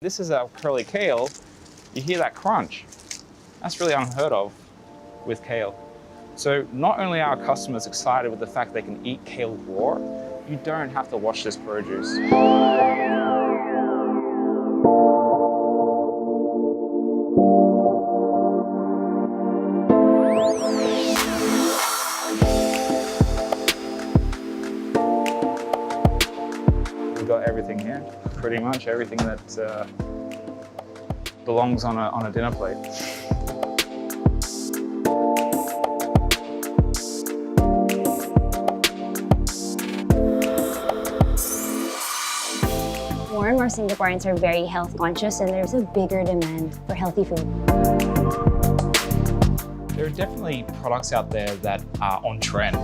This is our curly kale. You hear that crunch. That's really unheard of with kale. So not only are our customers excited with the fact they can eat kale raw, you don't have to wash this produce. We've got everything here, pretty much everything that belongs on a dinner plate. More and more Singaporeans are very health conscious, and there's a bigger demand for healthy food. There are definitely products out there that are on trend.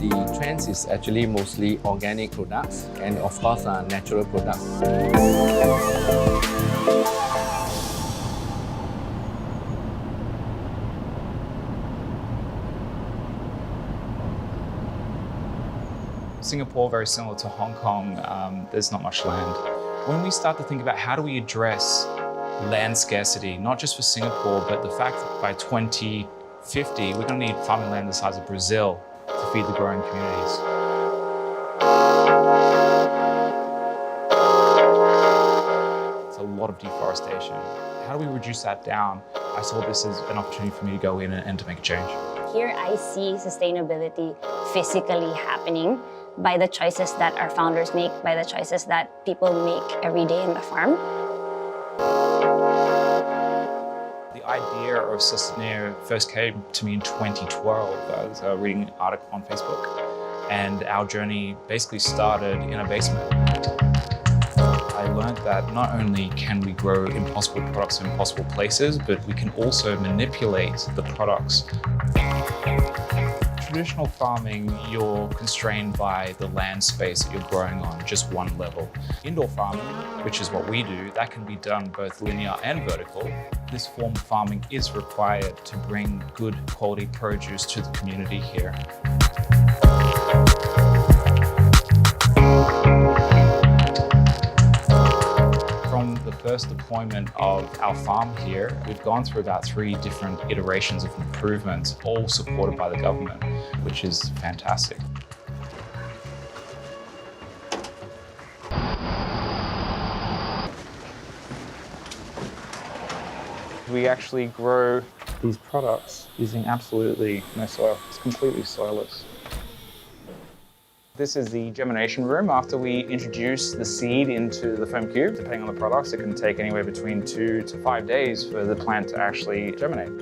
The trend is actually mostly organic products and of course natural products. Singapore, very similar to Hong Kong, there's not much land. When we start to think about how do we address land scarcity, not just for Singapore, but the fact that by 2050, we're going to need farming land the size of Brazil to feed the growing communities. It's a lot of deforestation. How do we reduce that down? I saw this as an opportunity for me to go in and to make a change. Here I see sustainability physically happening by the choices that our founders make, by the choices that people make every day in the farm. The idea of Sustainare first came to me in 2012. I was reading an article on Facebook, and our journey basically started in a basement. I learned that not only can we grow impossible products in impossible places, but we can also manipulate the products. Traditional farming, you're constrained by the land space that you're growing on, just one level. Indoor farming, which is what we do, that can be done both linear and vertical. This form of farming is required to bring good quality produce to the community here. From the first deployment of our farm here, we've gone through about 3 different iterations of improvements, all supported by the government, which is fantastic. We actually grow these products using absolutely no soil. It's completely soilless. This is the germination room. After we introduce the seed into the foam cube, depending on the products, it can take anywhere between 2 to 5 days for the plant to actually germinate.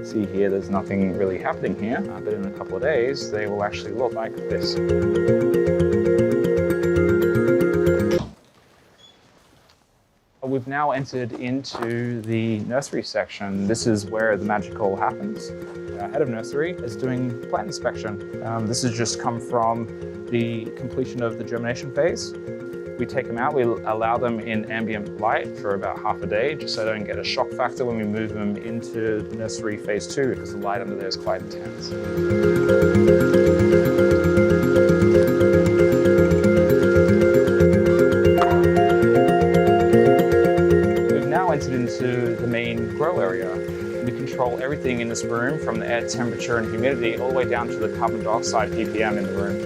See here, there's nothing really happening here, but in a couple of days, they will actually look like this. We've now entered into the nursery section. This is where the magical happens. Our head of nursery is doing plant inspection. This has just come from the completion of the germination phase. We take them out, we allow them in ambient light for about half a day, just so they don't get a shock factor when we move them into nursery phase 2, because the light under there is quite intense. Entered into the main grow area. We control everything in this room, from the air temperature and humidity all the way down to the carbon dioxide ppm in the room.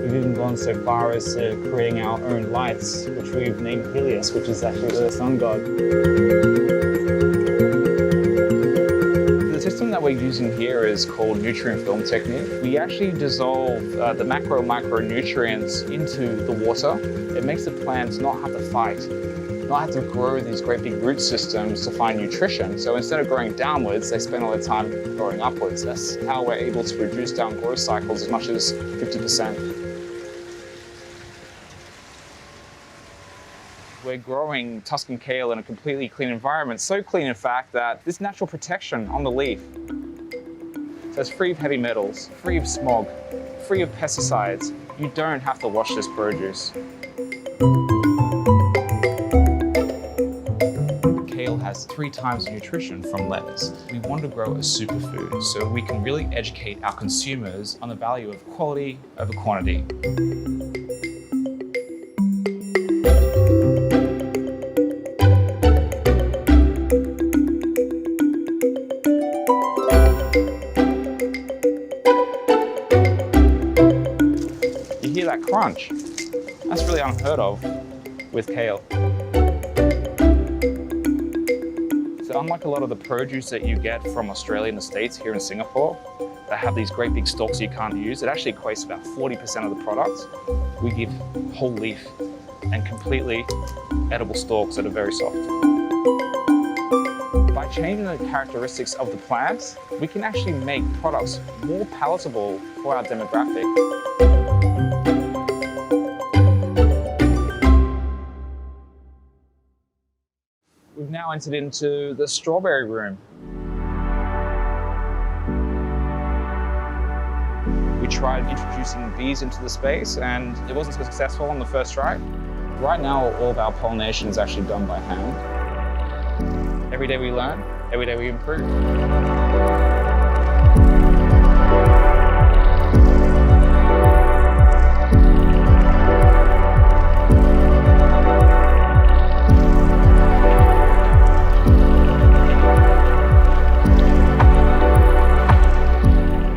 We've even gone so far as to creating our own lights, which we've named Helios, which is actually the sun god. The system that we're using here is called nutrient film technique. We actually dissolve the micronutrients into the water. It makes the plants not have to fight, not have to grow these great big root systems to find nutrition. So instead of growing downwards, they spend all their time growing upwards. That's how we're able to reduce down growth cycles as much as 50%. We're growing Tuscan kale in a completely clean environment, so clean in fact that there's natural protection on the leaf. So it's free of heavy metals, free of smog, free of pesticides. You don't have to wash this produce. Has 3 times the nutrition from lettuce. We want to grow a superfood so we can really educate our consumers on the value of quality over quantity. crunch. That's really unheard of with kale. So unlike a lot of the produce that you get from Australia and the States here in Singapore, that have these great big stalks you can't use, it actually equates to about 40% of the products. We give whole leaf and completely edible stalks that are very soft. By changing the characteristics of the plants, we can actually make products more palatable for our demographic. We've now entered into the strawberry room. We tried introducing bees into the space and it wasn't so successful on the first try. Right now, all of our pollination is actually done by hand. Every day we learn, every day we improve.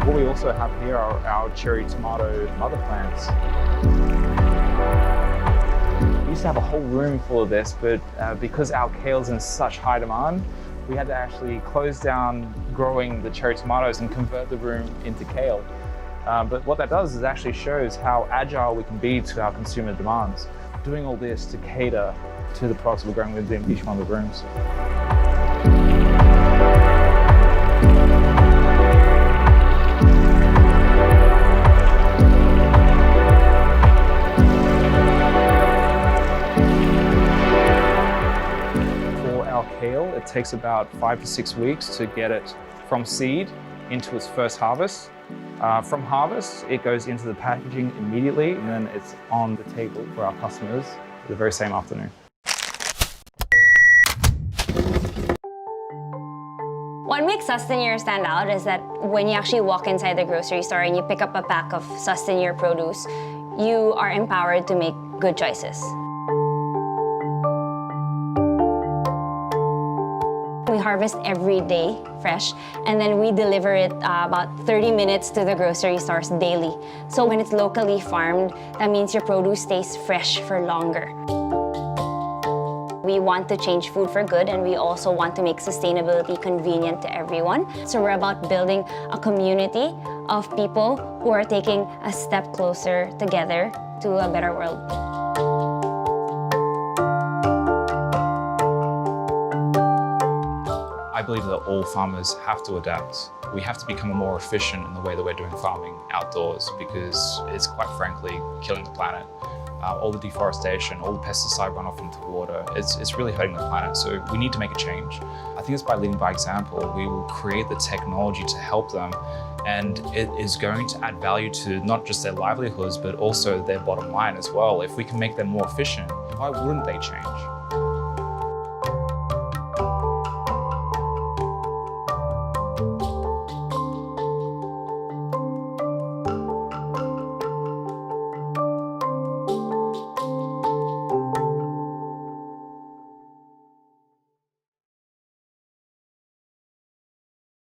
What we also have here are our cherry tomato mother plants. We used to have a whole room full of this, but because our kale's in such high demand, we had to actually close down growing the cherry tomatoes and convert the room into kale. But what that does is actually shows how agile we can be to our consumer demands, doing all this to cater to the products we're growing within each one of the rooms. Kale, it takes about 5 to 6 weeks to get it from seed into its first harvest. From harvest, it goes into the packaging immediately, and then it's on the table for our customers the very same afternoon. What makes Sustaneer stand out is that when you actually walk inside the grocery store and you pick up a pack of Sustaneer produce, you are empowered to make good choices. We harvest every day fresh, and then we deliver it about 30 minutes to the grocery stores daily. So when it's locally farmed, that means your produce stays fresh for longer. We want to change food for good, and we also want to make sustainability convenient to everyone. So we're about building a community of people who are taking a step closer together to a better world. I believe that all farmers have to adapt. We have to become more efficient in the way that we're doing farming outdoors, because it's quite frankly killing the planet. All the deforestation, all the pesticide runoff into water, it's really hurting the planet. So we need to make a change. I think it's by leading by example. We will create the technology to help them, and it is going to add value to not just their livelihoods, but also their bottom line as well. If we can make them more efficient, why wouldn't they change?